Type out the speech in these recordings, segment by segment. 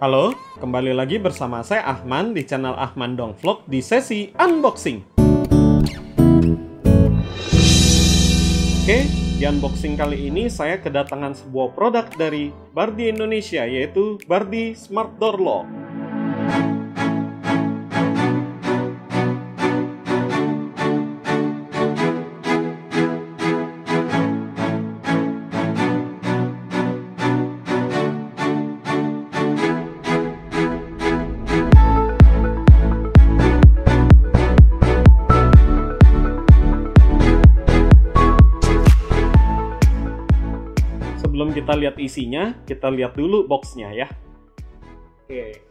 Halo, kembali lagi bersama saya Ahman di channel Ahman Dong Vlog di sesi unboxing. Oke, di unboxing kali ini saya kedatangan sebuah produk dari Bardi Indonesia, yaitu Bardi Smart Door Lock. Sebelum kita lihat isinya, kita lihat dulu boxnya ya. Oke,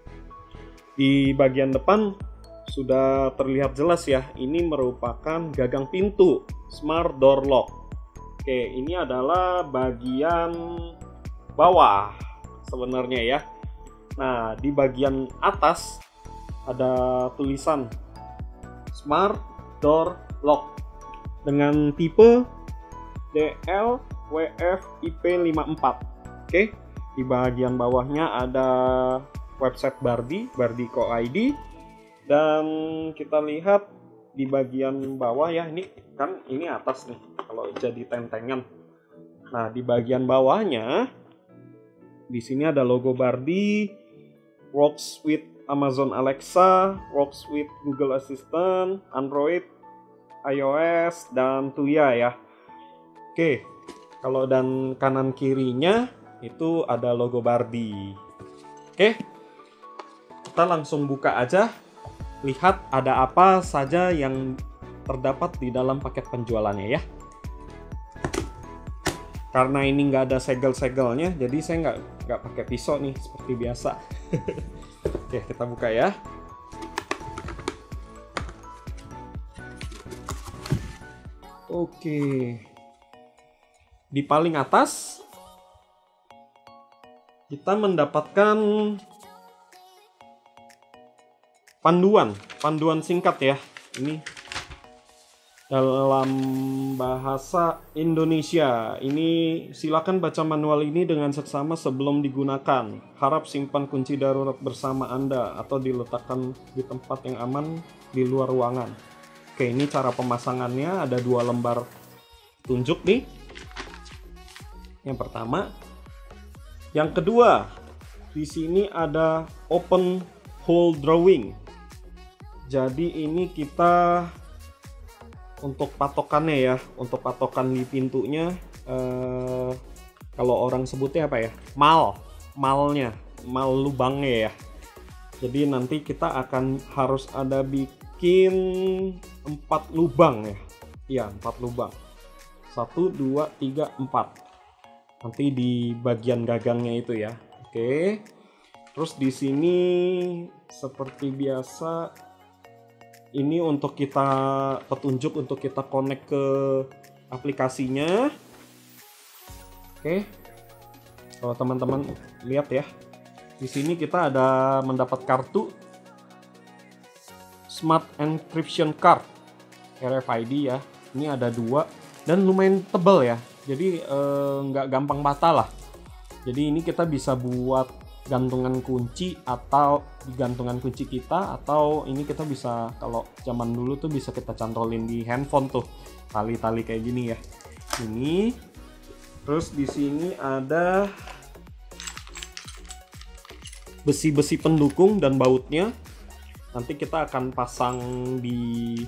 di bagian depan sudah terlihat jelas ya, ini merupakan gagang pintu Smart Door Lock. Oke, ini adalah bagian bawah sebenarnya ya. Nah, di bagian atas ada tulisan Smart Door Lock dengan tipe DL WF-IP54. Oke, di bagian bawahnya ada website Bardi, bardi.co.id, dan kita lihat di bagian bawah ya, ini kan ini atas nih kalau jadi tentengan. Nah, di bagian bawahnya di sini ada logo Bardi, works with Amazon Alexa, works with Google Assistant, Android, iOS, dan Tuya ya. Oke. Kalau dan kanan kirinya itu ada logo Bardi. Oke, kita langsung buka aja. Lihat ada apa saja yang terdapat di dalam paket penjualannya ya. Karena ini nggak ada segel-segelnya, jadi saya nggak pakai pisau nih seperti biasa. Oke, kita buka ya. Oke. Di paling atas kita mendapatkan panduan singkat ya. Ini dalam bahasa Indonesia. Ini silakan baca manual ini dengan seksama sebelum digunakan. Harap simpan kunci darurat bersama Anda atau diletakkan di tempat yang aman di luar ruangan. Oke, ini cara pemasangannya, ada 2 lembar tunjuk nih. Yang pertama, yang kedua, di sini ada open hole drawing. Jadi ini kita untuk patokannya ya, untuk patokan di pintunya, kalau orang sebutnya apa ya, mal lubangnya ya. Jadi nanti kita akan harus ada bikin 4 lubang ya, iya 4 lubang, 1, 2, 3, 4. Nanti di bagian gagangnya itu ya. Oke. Terus di sini seperti biasa ini untuk kita petunjuk untuk kita connect ke aplikasinya. Oke. Kalau teman-teman lihat ya. Di sini kita ada mendapat kartu Smart Encryption Card RFID ya. Ini ada 2 dan lumayan tebal ya. Jadi nggak gampang patah lah. Jadi ini kita bisa buat gantungan kunci atau di gantungan kunci kita, atau ini kita bisa, kalau zaman dulu tuh bisa kita cantolin di handphone tuh, tali-tali kayak gini ya. Ini terus di sini ada besi-besi pendukung dan bautnya. Nanti kita akan pasang di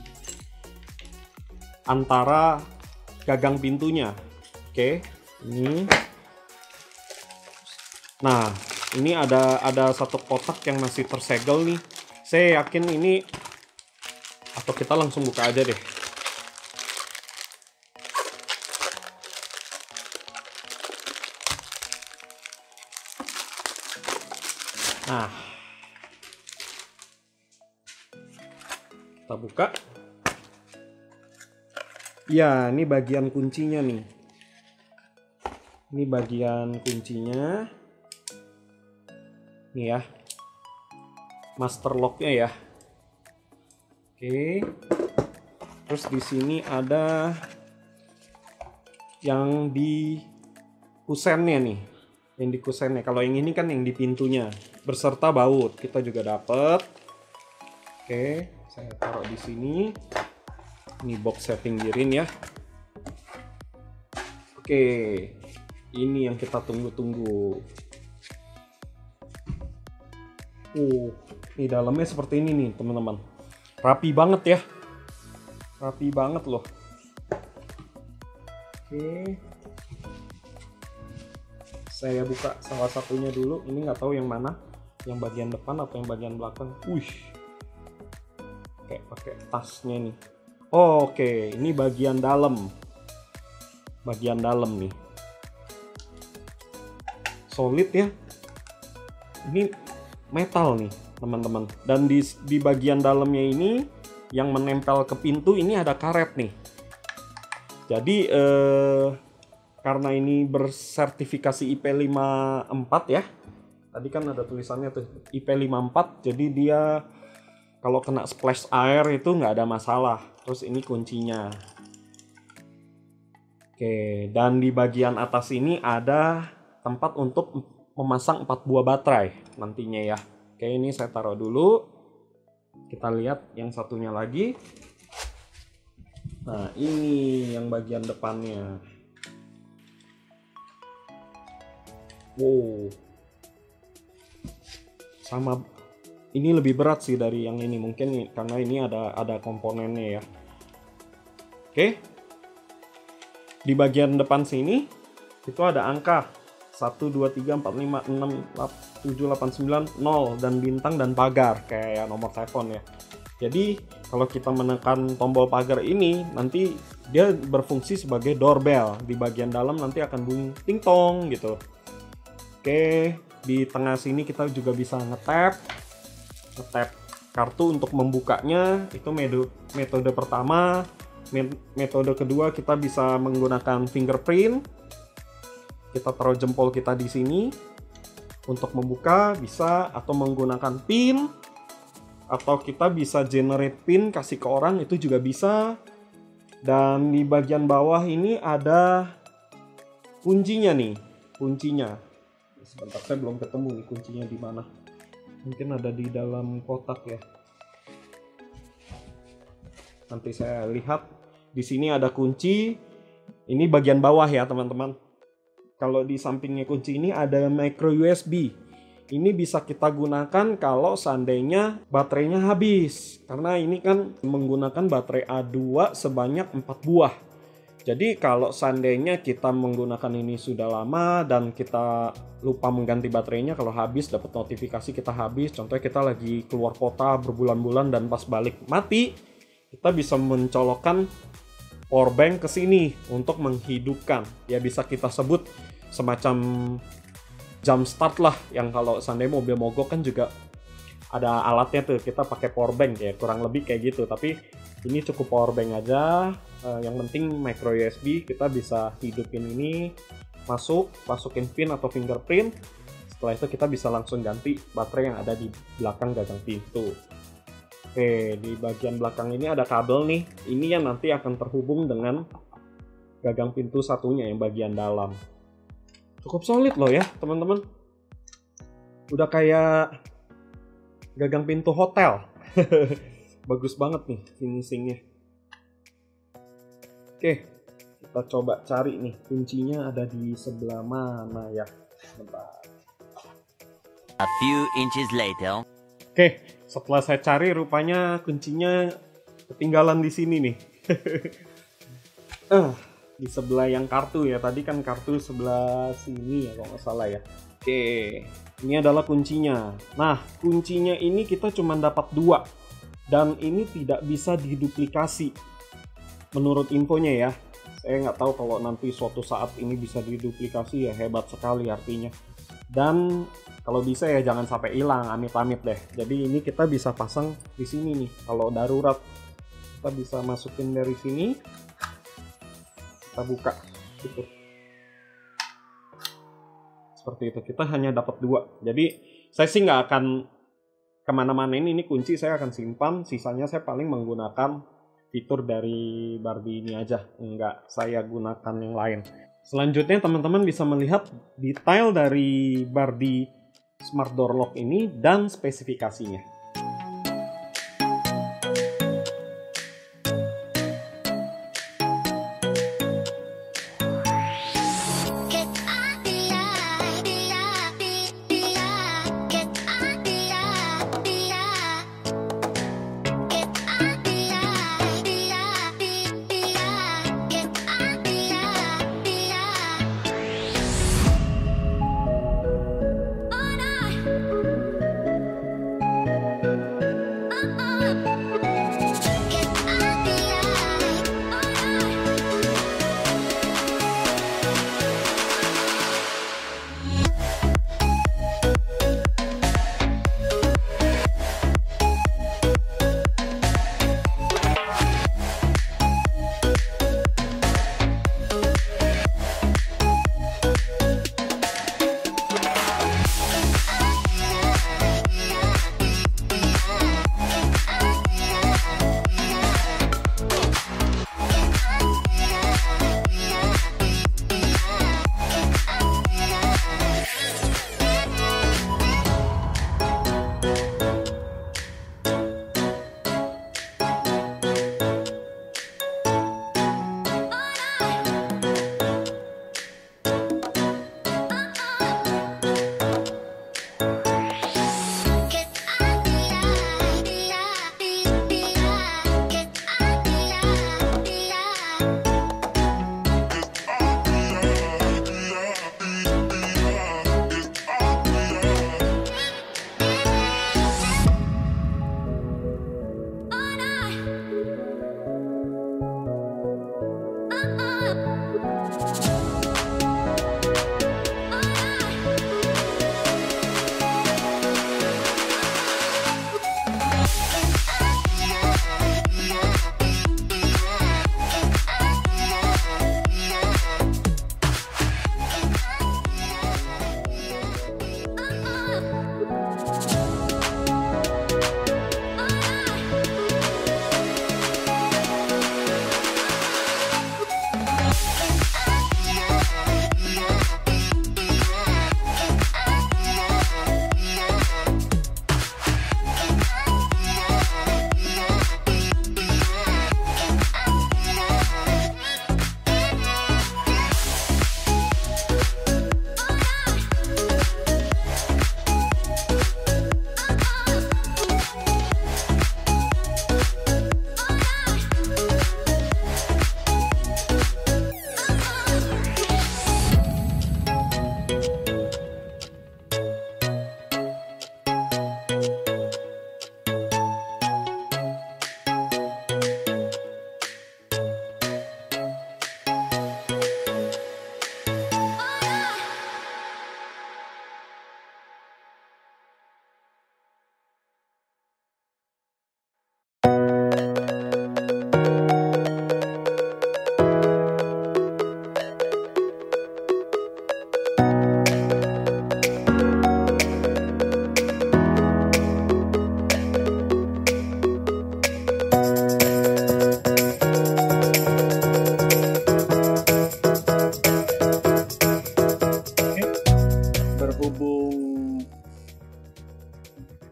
antara gagang pintunya. Oke, ini. Nah, ini ada satu kotak yang masih tersegel nih. Saya yakin ini, atau kita langsung buka aja deh. Nah, kita buka. Ya, ini bagian kuncinya nih. Ini bagian kuncinya. Nih ya. Master lock-nya ya. Oke. Terus di sini ada yang di kusennya nih. Yang di kusennya. Kalau yang ini kan yang di pintunya. beserta baut kita juga dapat. Oke, saya taruh di sini. Ini box saya pinggirin ya. Oke, ini yang kita tunggu-tunggu. Di dalamnya seperti ini nih teman-teman. Rapi banget ya. Rapi banget loh. Oke. Saya buka salah satunya dulu. Ini nggak tahu yang mana. Yang bagian depan atau yang bagian belakang. Kayak pakai tasnya nih. Oke, ini bagian dalam. Bagian dalam nih. Solid ya. Ini metal nih, teman-teman. Dan di bagian dalamnya ini yang menempel ke pintu ini ada karet nih. Jadi karena ini bersertifikasi IP54 ya. Tadi kan ada tulisannya tuh IP54. Jadi dia kalau kena splash air itu nggak ada masalah. Terus ini kuncinya. Oke, dan di bagian atas ini ada tempat untuk memasang 4 buah baterai nantinya ya. Oke, ini saya taruh dulu. Kita lihat yang satunya lagi. Nah, ini yang bagian depannya. Wow. Sama, ini lebih berat sih dari yang ini mungkin karena ini ada komponennya ya. Oke. Di bagian depan sini itu ada angka 1, 2, 3, 4, 5, 6, 7, 8, 9, 0 dan bintang dan pagar kayak nomor telepon ya. Jadi kalau kita menekan tombol pagar ini nanti dia berfungsi sebagai doorbell. Di bagian dalam nanti akan bunyi ting tong gitu. Oke, di tengah sini kita juga bisa ngetap kartu untuk membukanya. Itu metode pertama. Metode kedua kita bisa menggunakan fingerprint. Kita taruh jempol kita di sini untuk membuka bisa, atau menggunakan pin, atau kita bisa generate pin kasih ke orang itu juga bisa. Dan di bagian bawah ini ada kuncinya nih, kuncinya. Sebentar, saya belum ketemu nih kuncinya di mana. Mungkin ada di dalam kotak ya. Nanti saya lihat. Di sini ada kunci. Ini bagian bawah ya teman-teman. Kalau di sampingnya kunci ini ada micro USB. Ini bisa kita gunakan kalau seandainya baterainya habis. Karena ini kan menggunakan baterai A2 sebanyak 4 buah. Jadi kalau seandainya kita menggunakan ini sudah lama dan kita lupa mengganti baterainya, kalau habis dapat notifikasi kita habis. Contohnya kita lagi keluar kota berbulan-bulan dan pas balik mati, kita bisa mencolokkan powerbank ke sini untuk menghidupkan. Ya bisa kita sebut semacam jump start lah, yang kalau seandainya mobil mogok kan juga ada alatnya tuh, kita pakai powerbank ya, kurang lebih kayak gitu. Tapi ini cukup powerbank aja. Yang penting micro USB, kita bisa hidupin ini, masukin pin atau fingerprint. Setelah itu kita bisa langsung ganti baterai yang ada di belakang gagang pintu. Oke, di bagian belakang ini ada kabel nih. Ini yang nanti akan terhubung dengan gagang pintu satunya yang bagian dalam. Cukup solid loh ya teman-teman. Udah kayak gagang pintu hotel. Bagus banget nih finishingnya. Oke, kita coba cari nih kuncinya ada di sebelah mana ya. Bentar. A few inches later. Oke, setelah saya cari rupanya kuncinya ketinggalan di sini nih. Di sebelah yang kartu ya. Tadi kan kartu sebelah sini ya kalau nggak salah ya. Oke, ini adalah kuncinya. Nah, kuncinya ini kita cuma dapat 2. Dan ini tidak bisa diduplikasi. Menurut infonya ya. Saya nggak tahu kalau nanti suatu saat ini bisa diduplikasi ya, hebat sekali artinya. Dan kalau bisa ya jangan sampai hilang, amit-amit deh. Jadi ini kita bisa pasang di sini nih. Kalau darurat kita bisa masukin dari sini. Kita buka gitu. Seperti itu. Kita hanya dapat 2. Jadi saya sih nggak akan kemana-mana ini kunci saya akan simpan. Sisanya saya paling menggunakan fitur dari Barbie ini aja. Nggak saya gunakan yang lain. Selanjutnya teman-teman bisa melihat detail dari Barbie smart door lock ini dan spesifikasinya.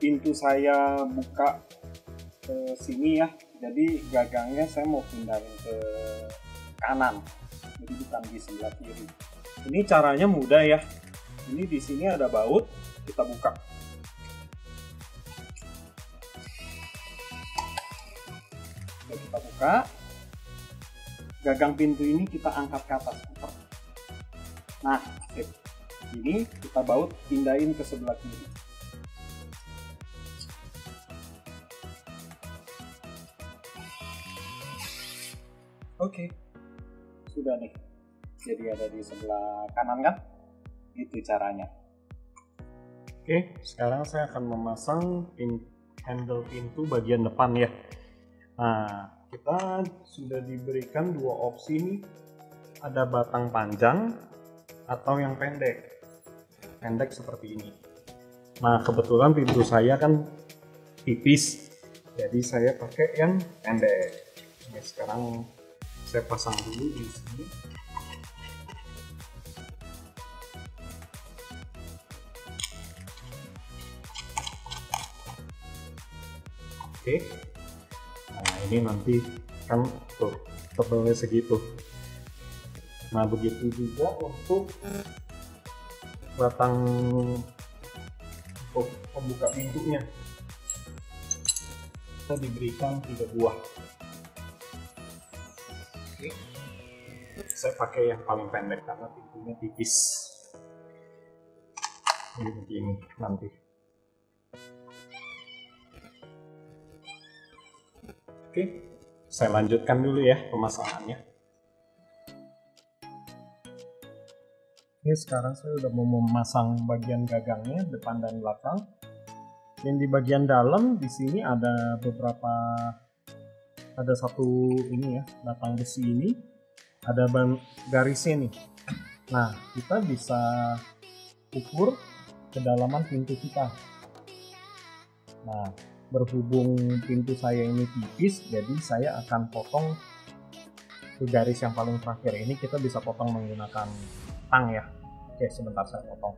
Pintu saya buka ke sini ya, jadi gagangnya saya mau pindahin ke kanan, jadi bukan di sebelah kiri. Ini caranya mudah ya. Ini di sini ada baut, kita buka. Kita buka, gagang pintu ini kita angkat ke atas. Nah, ini kita baut pindahin ke sebelah kiri. Oke, sudah nih. Jadi ada di sebelah kanan kan? Itu caranya. Oke, sekarang saya akan memasang handle pintu bagian depan ya. Nah, kita sudah diberikan dua opsi nih. Ada batang panjang atau yang pendek. Pendek seperti ini. Nah, kebetulan pintu saya kan tipis. Jadi saya pakai yang pendek. Nah, sekarang saya pasang dulu di sini. Oke. Nah, ini nanti kan tuh tebalnya segitu. Nah, begitu juga untuk batang untuk pembuka pintunya. Kita diberikan 3 buah. Oke. Saya pakai yang paling pendek karena pintunya tipis. Ini begini nanti. Oke, saya lanjutkan dulu ya pemasangannya. Oke, sekarang saya udah mau memasang bagian gagangnya depan dan belakang. Yang di bagian dalam di sini ada satu ini ya, batang besi ini, ada garisnya nih. Nah, kita bisa ukur kedalaman pintu kita. Nah, berhubung pintu saya ini tipis, jadi saya akan potong ke garis yang paling terakhir. Ini kita bisa potong menggunakan tang ya. Oke, sebentar saya potong.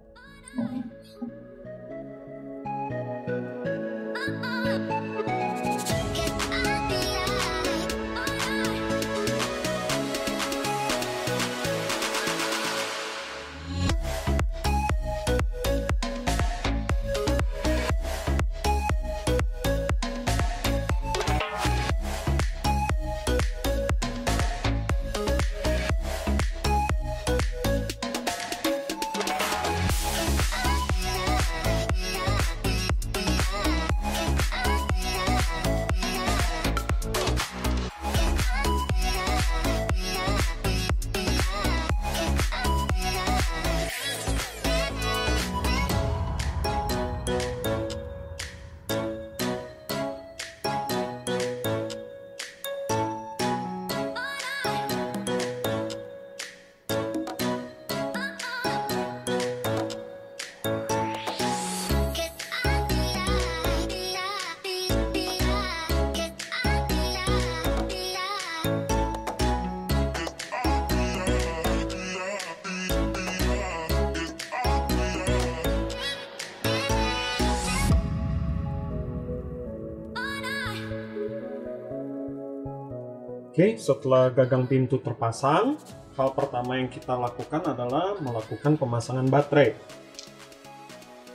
Oke, setelah gagang pintu terpasang, hal pertama yang kita lakukan adalah melakukan pemasangan baterai.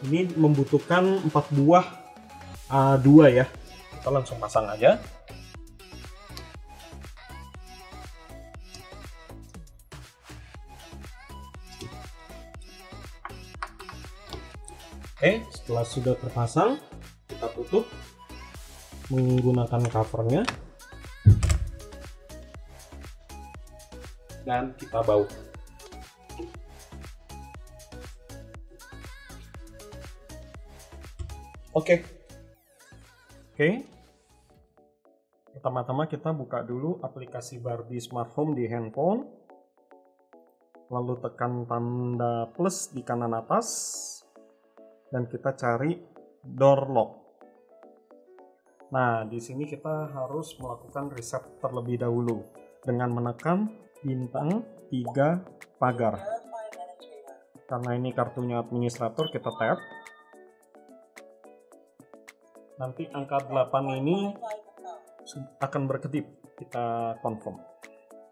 Ini membutuhkan 4 buah A2 ya. Kita langsung pasang aja. Oke, setelah sudah terpasang, kita tutup menggunakan covernya. Dan kita baut. Oke. Pertama-tama kita buka dulu aplikasi Barbie Smart Home di handphone. Lalu tekan tanda plus di kanan atas. Dan kita cari door lock. Nah, di sini kita harus melakukan reset terlebih dahulu dengan menekan bintang 3 pagar. Karena ini kartunya administrator, kita tap. Nanti angka 8 ini akan berkedip. Kita confirm.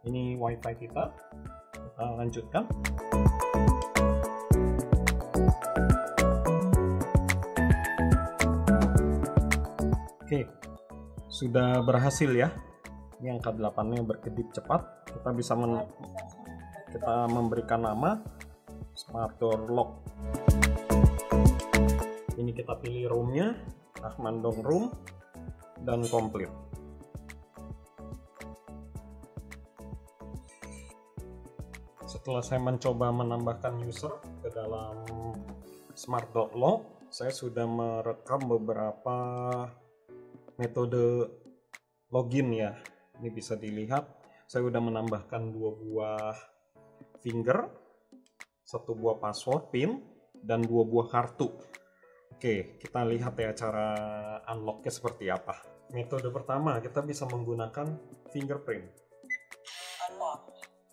Ini WiFi kita. Kita lanjutkan. Oke, sudah berhasil ya. Ini angka 8-nya berkedip cepat. Kita bisa memberikan nama Smart Door Lock. Ini kita pilih roomnya, Ahmandong Room, dan komplit. Setelah saya mencoba menambahkan user ke dalam Smart Door Lock, saya sudah merekam beberapa metode login ya. Ini bisa dilihat. Saya sudah menambahkan 2 buah finger, 1 buah password PIN, dan 2 buah kartu. Oke, kita lihat ya cara unlocknya seperti apa. Metode pertama, kita bisa menggunakan fingerprint.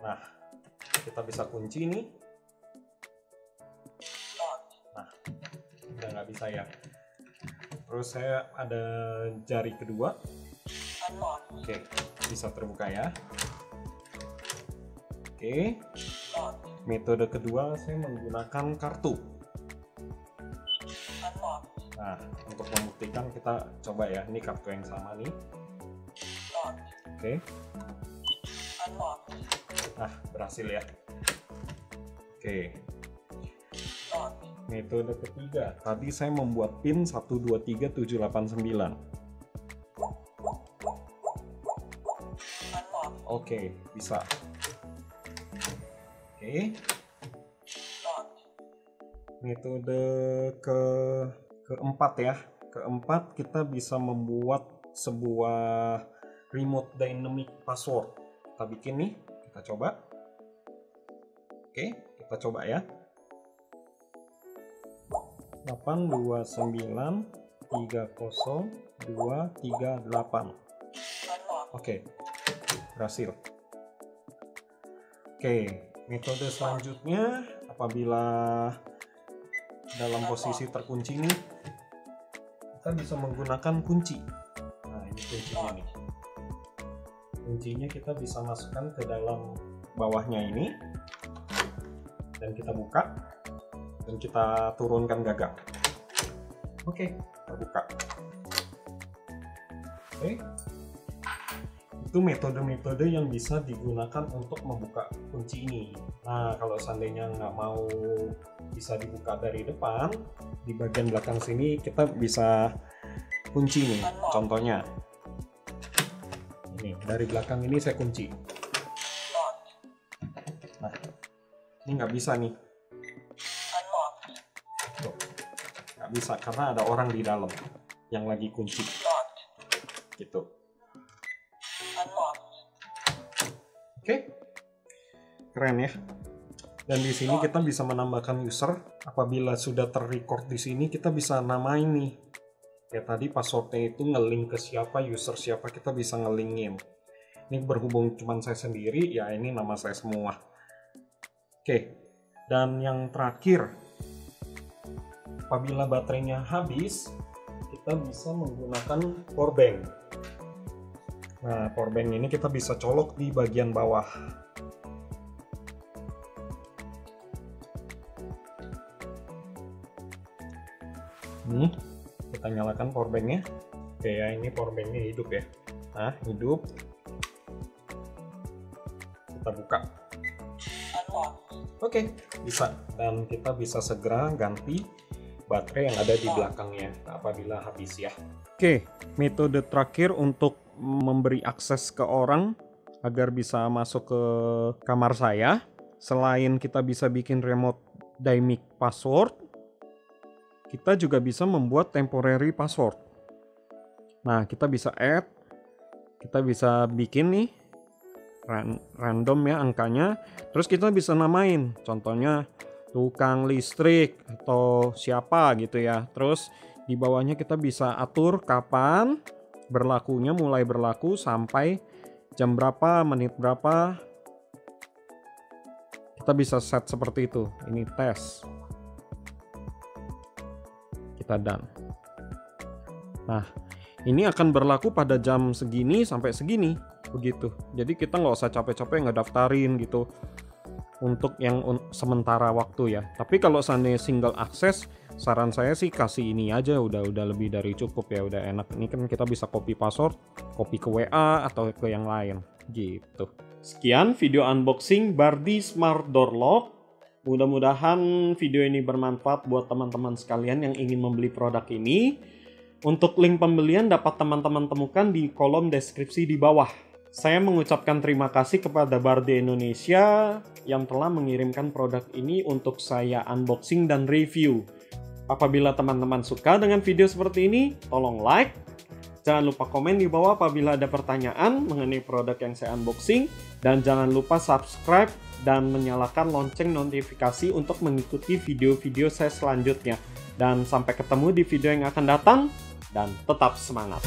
Nah, kita bisa kunci nih. Nah, udah nggak bisa ya. Terus saya ada jari kedua. Oke, bisa terbuka ya. Oke. Metode kedua saya menggunakan kartu. Nah, untuk membuktikan kita coba ya. Ini kartu yang sama nih. Oke. Nah, berhasil ya. Oke. Metode ketiga. Tadi saya membuat pin 123789. Oke, bisa. Oke. Metode keempat ya. Keempat, kita bisa membuat sebuah remote dynamic password. Kita bikin nih, kita coba. Oke, kita coba ya. 829300238. Oke, berhasil. Oke, metode selanjutnya apabila dalam posisi terkunci nih, kita bisa menggunakan kunci. Nah, ini kuncinya nih. Kuncinya kita bisa masukkan ke dalam bawahnya ini dan kita buka. Dan kita turunkan gagang. Oke, terbuka. Oke. Itu metode-metode yang bisa digunakan untuk membuka kunci ini. Nah, kalau seandainya nggak mau bisa dibuka dari depan, di bagian belakang sini kita bisa kunci nih. Contohnya, ini dari belakang ini saya kunci. Nah, ini nggak bisa nih. Nggak bisa karena ada orang di dalam yang lagi kunci gitu. Oke, keren ya. Dan di sini kita bisa menambahkan user. Apabila sudah terrecord di sini, kita bisa namain nih. Kayak tadi passwordnya itu nge-link ke siapa, user siapa, kita bisa nge-linkin. Ini berhubung cuman saya sendiri, ya ini nama saya semua. Oke, dan yang terakhir, apabila baterainya habis, kita bisa menggunakan powerbank. Nah, powerbank ini kita bisa colok di bagian bawah. Nih, kita nyalakan powerbanknya. Oke ya, ini powerbanknya hidup ya. Nah, hidup. Kita buka. Oke, bisa. Dan kita bisa segera ganti baterai yang ada di belakangnya apabila habis ya. Oke, metode terakhir untuk memberi akses ke orang agar bisa masuk ke kamar saya, selain kita bisa bikin remote dynamic password, kita juga bisa membuat temporary password. Nah, kita bisa add, kita bisa bikin nih random ya angkanya, terus kita bisa namain, contohnya tukang listrik atau siapa gitu ya. Terus di bawahnya kita bisa atur kapan berlakunya, mulai berlaku sampai jam berapa, menit berapa. Kita bisa set seperti itu. Ini tes. Kita done. Nah, ini akan berlaku pada jam segini sampai segini, begitu. Jadi kita nggak usah capek-capek ngedaftarin gitu untuk yang sementara waktu ya. Tapi kalau seandainya single access, saran saya sih kasih ini aja, udah lebih dari cukup ya, udah enak. Ini kan kita bisa copy password, copy ke WA atau ke yang lain gitu. Sekian video unboxing Bardi Smart Door Lock. Mudah-mudahan video ini bermanfaat buat teman-teman sekalian yang ingin membeli produk ini. Untuk link pembelian dapat teman-teman temukan di kolom deskripsi di bawah. Saya mengucapkan terima kasih kepada Bardi Indonesia yang telah mengirimkan produk ini untuk saya unboxing dan review. Apabila teman-teman suka dengan video seperti ini, tolong like. Jangan lupa komen di bawah apabila ada pertanyaan mengenai produk yang saya unboxing. Dan jangan lupa subscribe dan menyalakan lonceng notifikasi untuk mengikuti video-video saya selanjutnya. Dan sampai ketemu di video yang akan datang, dan tetap semangat!